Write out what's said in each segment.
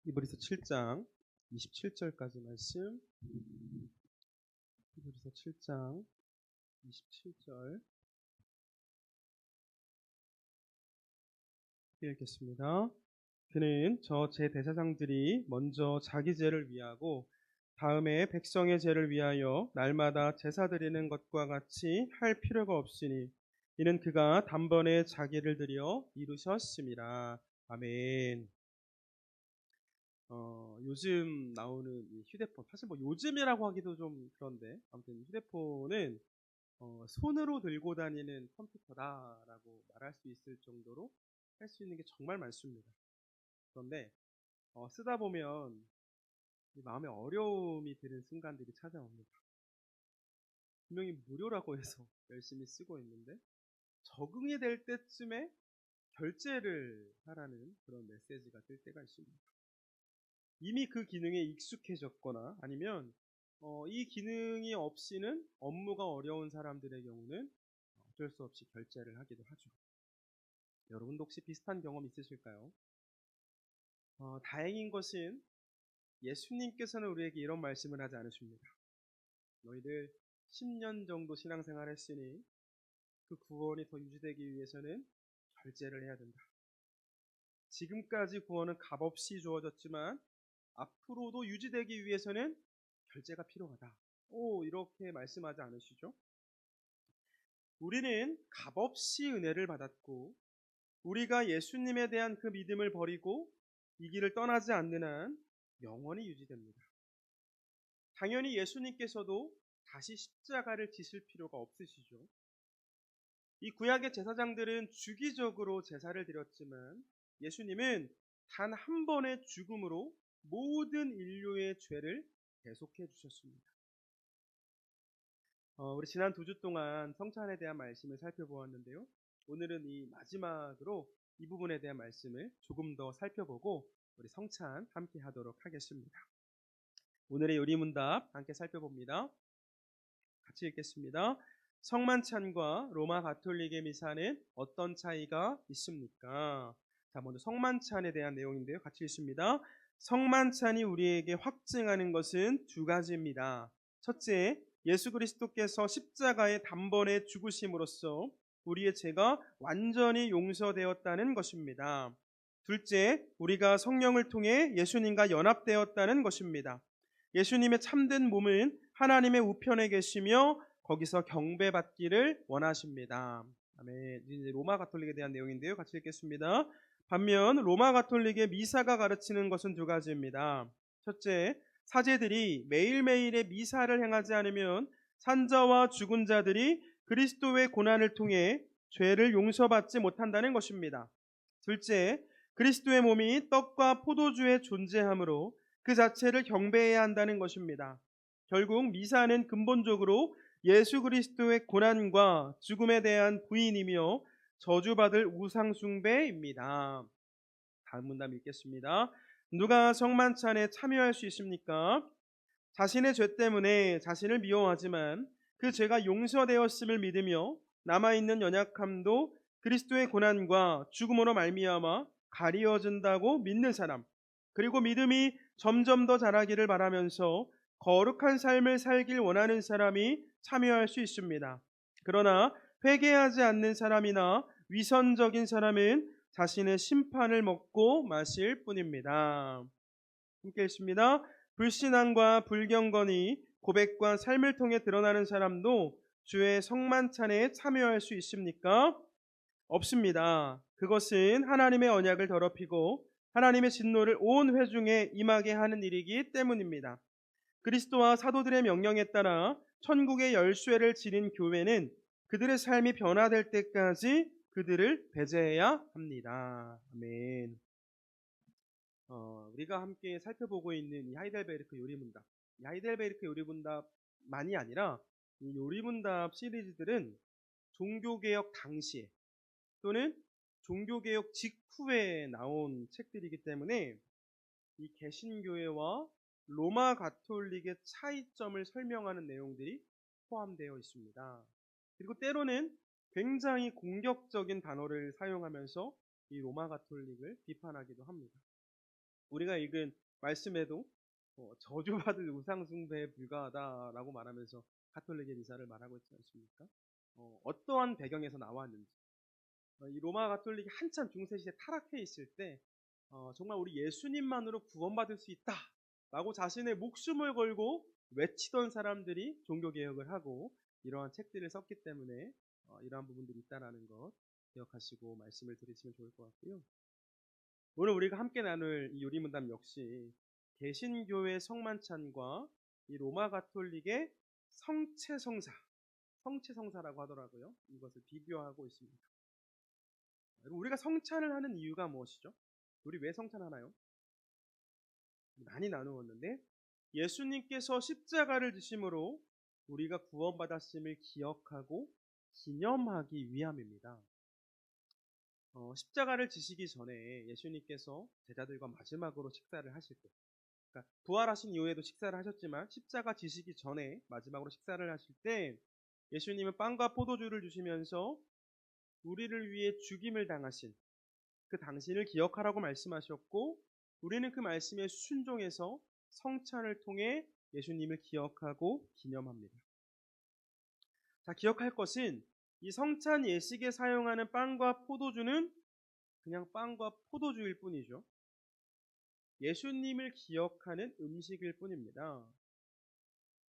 히브리서 7장 27절까지 말씀. 히브리서 7장 27절 읽겠습니다. 그는 저 제 대제사장들이 먼저 자기 죄를 위하고 다음에 백성의 죄를 위하여 날마다 제사 드리는 것과 같이 할 필요가 없으니 이는 그가 단번에 자기를 드려 이루셨습니다. 아멘. 요즘 나오는 이 휴대폰, 사실 뭐 요즘이라고 하기도 좀 그런데 아무튼 휴대폰은 손으로 들고 다니는 컴퓨터다라고 말할 수 있을 정도로 할 수 있는 게 정말 많습니다. 그런데 쓰다 보면 이 마음에 어려움이 드는 순간들이 찾아옵니다. 분명히 무료라고 해서 열심히 쓰고 있는데 적응이 될 때쯤에 결제를 하라는 그런 메시지가 뜰 때가 있습니다. 이미 그 기능에 익숙해졌거나 아니면 이 기능이 없이는 업무가 어려운 사람들의 경우는 어쩔 수 없이 결제를 하기도 하죠. 여러분도 혹시 비슷한 경험 있으실까요? 다행인 것은 예수님께서는 우리에게 이런 말씀을 하지 않으십니다. 너희들 10년 정도 신앙생활 했으니 그 구원이 더 유지되기 위해서는 결제를 해야 된다. 지금까지 구원은 값없이 주어졌지만 앞으로도 유지되기 위해서는 결제가 필요하다. 이렇게 말씀하지 않으시죠? 우리는 값없이 은혜를 받았고 우리가 예수님에 대한 그 믿음을 버리고 이 길을 떠나지 않는 한 영원히 유지됩니다. 당연히 예수님께서도 다시 십자가를 지실 필요가 없으시죠. 이 구약의 제사장들은 주기적으로 제사를 드렸지만 예수님은 단 한 번의 죽음으로 모든 인류의 죄를 대속해 주셨습니다. 우리 지난 2주 동안 성찬에 대한 말씀을 살펴보았는데요. 오늘은 이 마지막으로 이 부분에 대한 말씀을 조금 더 살펴보고 우리 성찬 함께 하도록 하겠습니다. 오늘의 요리문답 함께 살펴봅니다. 같이 읽겠습니다. 성만찬과 로마 가톨릭의 미사는 어떤 차이가 있습니까? 자, 먼저 성만찬에 대한 내용인데요. 같이 읽습니다. 성만찬이 우리에게 확증하는 것은 2가지입니다. 첫째, 예수 그리스도께서 십자가의 단번에 죽으심으로써 우리의 죄가 완전히 용서되었다는 것입니다. 둘째, 우리가 성령을 통해 예수님과 연합되었다는 것입니다. 예수님의 참된 몸은 하나님의 우편에 계시며 거기서 경배받기를 원하십니다. 아멘. 이제 로마 가톨릭에 대한 내용인데요. 같이 읽겠습니다. 반면 로마 가톨릭의 미사가 가르치는 것은 2가지입니다. 첫째, 사제들이 매일매일의 미사를 행하지 않으면 산자와 죽은 자들이 그리스도의 고난을 통해 죄를 용서받지 못한다는 것입니다. 둘째, 그리스도의 몸이 떡과 포도주에 존재하므로 그 자체를 경배해야 한다는 것입니다. 결국 미사는 근본적으로 예수 그리스도의 고난과 죽음에 대한 부인이며 저주받을 우상숭배입니다. 다음 문답 읽겠습니다. 누가 성만찬에 참여할 수 있습니까? 자신의 죄 때문에 자신을 미워하지만 그 죄가 용서되었음을 믿으며 남아있는 연약함도 그리스도의 고난과 죽음으로 말미암아 가리워진다고 믿는 사람, 그리고 믿음이 점점 더 자라기를 바라면서 거룩한 삶을 살길 원하는 사람이 참여할 수 있습니다. 그러나 회개하지 않는 사람이나 위선적인 사람은 자신의 심판을 먹고 마실 뿐입니다. 함께 읽습니다. 불신앙과 불경건이 고백과 삶을 통해 드러나는 사람도 주의 성만찬에 참여할 수 있습니까? 없습니다. 그것은 하나님의 언약을 더럽히고 하나님의 진노를 온 회중에 임하게 하는 일이기 때문입니다. 그리스도와 사도들의 명령에 따라 천국의 열쇠를 지닌 교회는 그들의 삶이 변화될 때까지 그들을 배제해야 합니다. 아멘. 우리가 함께 살펴보고 있는 이 하이델베르크 요리문답, 이 하이델베르크 요리문답만이 아니라 이 요리문답 시리즈들은 종교개혁 당시에 또는 종교개혁 직후에 나온 책들이기 때문에 이 개신교회와 로마 가톨릭의 차이점을 설명하는 내용들이 포함되어 있습니다. 그리고 때로는 굉장히 공격적인 단어를 사용하면서 이 로마 가톨릭을 비판하기도 합니다. 우리가 읽은 말씀에도 저주받을 우상 숭배에 불과하다라고 말하면서 가톨릭의 미사를 말하고 있지 않습니까? 어떠한 배경에서 나왔는지, 이 로마 가톨릭이 한참 중세시대 타락해 있을 때 정말 우리 예수님만으로 구원받을 수 있다라고 자신의 목숨을 걸고 외치던 사람들이 종교개혁을 하고 이러한 책들을 썼기 때문에 이러한 부분들이 있다라는 것 기억하시고 말씀을 들으시면 좋을 것 같고요. 오늘 우리가 함께 나눌 이 요리문답 역시 개신교의 성만찬과 이 로마 가톨릭의 성체성사라고 하더라고요. 이것을 비교하고 있습니다. 우리가 성찬을 하는 이유가 무엇이죠? 우리 왜 성찬하나요? 많이 나누었는데 예수님께서 십자가를 지심으로 우리가 구원받았음을 기억하고 기념하기 위함입니다. 십자가를 지시기 전에 예수님께서 제자들과 마지막으로 식사를 하실 때, 그러니까 부활하신 이후에도 식사를 하셨지만 십자가 지시기 전에 마지막으로 식사를 하실 때 예수님은 빵과 포도주를 주시면서 우리를 위해 죽임을 당하신 그 당신을 기억하라고 말씀하셨고, 우리는 그 말씀에 순종해서 성찬을 통해 예수님을 기억하고 기념합니다. 자, 기억할 것은 이 성찬 예식에 사용하는 빵과 포도주는 그냥 빵과 포도주일 뿐이죠. 예수님을 기억하는 음식일 뿐입니다.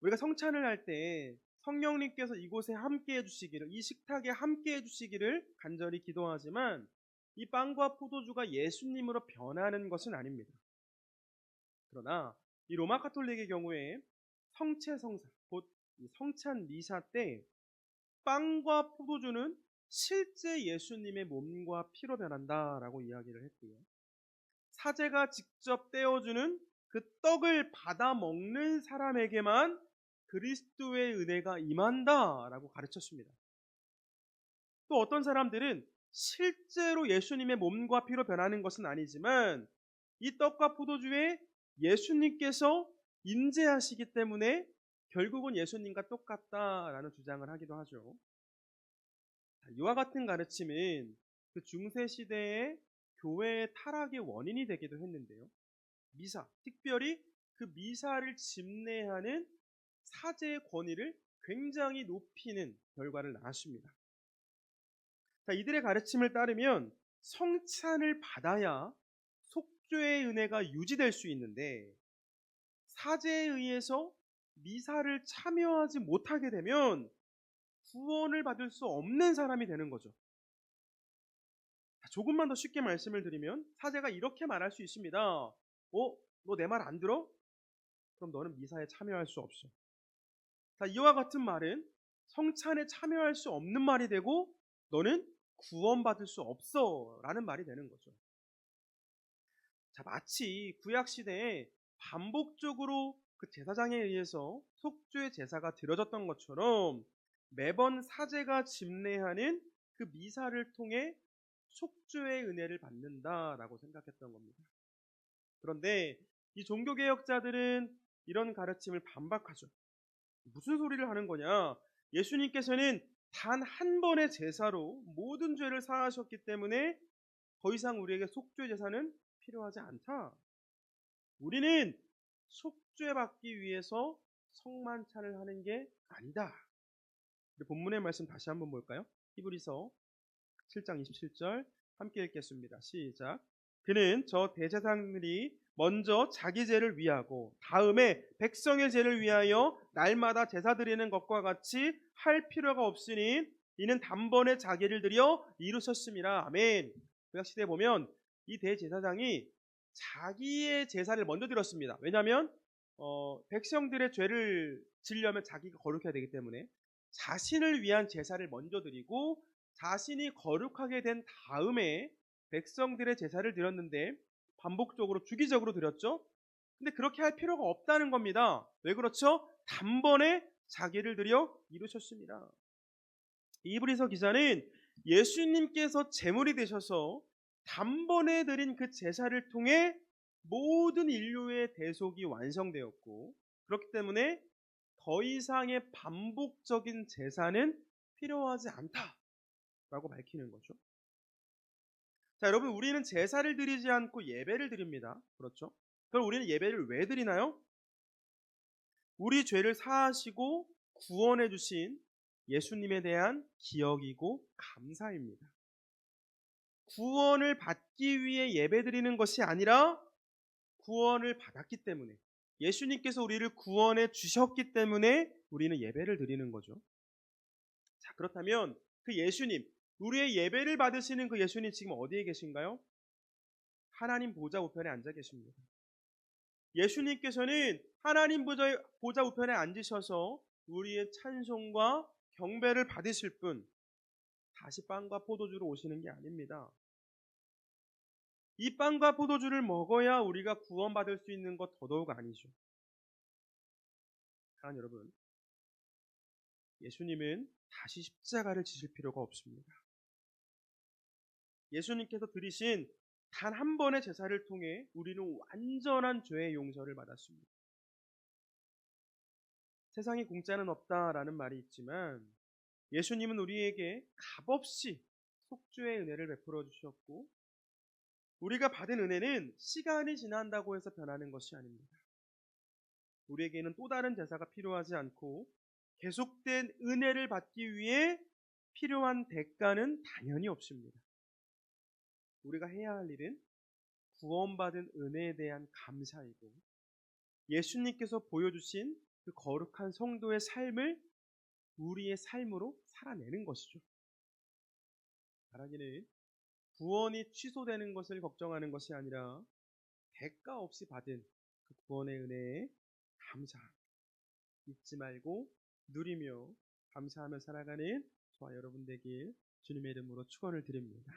우리가 성찬을 할 때 성령님께서 이곳에 함께 해주시기를, 이 식탁에 함께 해주시기를 간절히 기도하지만 이 빵과 포도주가 예수님으로 변하는 것은 아닙니다. 그러나 이 로마 가톨릭의 경우에 성체성사, 곧 성찬 미사 때 빵과 포도주는 실제 예수님의 몸과 피로 변한다라고 이야기를 했고요. 사제가 직접 떼어주는 그 떡을 받아 먹는 사람에게만 그리스도의 은혜가 임한다라고 가르쳤습니다. 또 어떤 사람들은 실제로 예수님의 몸과 피로 변하는 것은 아니지만 이 떡과 포도주에 예수님께서 임재하시기 때문에 결국은 예수님과 똑같다라는 주장을 하기도 하죠. 이와 같은 가르침은 그 중세시대의 교회의 타락의 원인이 되기도 했는데요. 미사, 특별히 그 미사를 집례하는 사제의 권위를 굉장히 높이는 결과를 낳았습니다. 자, 이들의 가르침을 따르면 성찬을 받아야 속죄의 은혜가 유지될 수 있는데 사제에 의해서 미사를 참여하지 못하게 되면 구원을 받을 수 없는 사람이 되는 거죠. 조금만 더 쉽게 말씀을 드리면 사제가 이렇게 말할 수 있습니다. 너 내 말 안 들어? 그럼 너는 미사에 참여할 수 없어. 자, 이와 같은 말은 성찬에 참여할 수 없는 말이 되고 너는 구원받을 수 없어 라는 말이 되는 거죠. 자, 마치 구약시대에 반복적으로 그 제사장에 의해서 속죄 제사가 드려졌던 것처럼 매번 사제가 집례하는 그 미사를 통해 속죄의 은혜를 받는다라고 생각했던 겁니다. 그런데 이 종교개혁자들은 이런 가르침을 반박하죠. 무슨 소리를 하는 거냐? 예수님께서는 단 한 번의 제사로 모든 죄를 사하셨기 때문에 더 이상 우리에게 속죄 제사는 필요하지 않다. 우리는 속죄받기 위해서 성만찬을 하는 게 아니다. 본문의 말씀 다시 한번 볼까요? 히브리서 7장 27절 함께 읽겠습니다. 시작. 그는 저 대제사장들이 먼저 자기 죄를 위하고 다음에 백성의 죄를 위하여 날마다 제사 드리는 것과 같이 할 필요가 없으니 이는 단번에 자기를 드려 이루셨습니다. 아멘. 구약시대에 보면 이 대제사장이 자기의 제사를 먼저 드렸습니다. 왜냐하면 백성들의 죄를 지려면 자기가 거룩해야 되기 때문에 자신을 위한 제사를 먼저 드리고 자신이 거룩하게 된 다음에 백성들의 제사를 드렸는데 반복적으로 주기적으로 드렸죠. 근데 그렇게 할 필요가 없다는 겁니다. 왜 그렇죠? 단번에 자기를 드려 이루셨습니다. 이브리서 기자는 예수님께서 제물이 되셔서 단번에 드린 그 제사를 통해 모든 인류의 대속이 완성되었고 그렇기 때문에 더 이상의 반복적인 제사는 필요하지 않다라고 밝히는 거죠. 자, 여러분, 우리는 제사를 드리지 않고 예배를 드립니다. 그렇죠? 그럼 우리는 예배를 왜 드리나요? 우리 죄를 사하시고 구원해 주신 예수님에 대한 기억이고 감사입니다. 구원을 받기 위해 예배 드리는 것이 아니라 구원을 받았기 때문에, 예수님께서 우리를 구원해 주셨기 때문에 우리는 예배를 드리는 거죠. 자, 그렇다면 그 예수님, 우리의 예배를 받으시는 그 예수님 지금 어디에 계신가요? 하나님 보좌 우편에 앉아 계십니다. 예수님께서는 하나님 보좌 우편에 앉으셔서 우리의 찬송과 경배를 받으실 뿐 다시 빵과 포도주로 오시는 게 아닙니다. 이 빵과 포도주를 먹어야 우리가 구원받을 수 있는 것 더더욱 아니죠. 사랑하는 여러분, 예수님은 다시 십자가를 지실 필요가 없습니다. 예수님께서 드리신 단 한 번의 제사를 통해 우리는 완전한 죄의 용서를 받았습니다. 세상에 공짜는 없다라는 말이 있지만 예수님은 우리에게 값없이 속죄의 은혜를 베풀어 주셨고, 우리가 받은 은혜는 시간이 지난다고 해서 변하는 것이 아닙니다. 우리에게는 또 다른 제사가 필요하지 않고 계속된 은혜를 받기 위해 필요한 대가는 당연히 없습니다. 우리가 해야 할 일은 구원받은 은혜에 대한 감사이고, 예수님께서 보여주신 그 거룩한 성도의 삶을 우리의 삶으로 살아내는 것이죠. 말하기는 구원이 취소되는 것을 걱정하는 것이 아니라 대가 없이 받은 그 구원의 은혜에 감사합니다. 잊지 말고 누리며 감사하며 살아가는 저와 여러분 되길 주님의 이름으로 축원을 드립니다.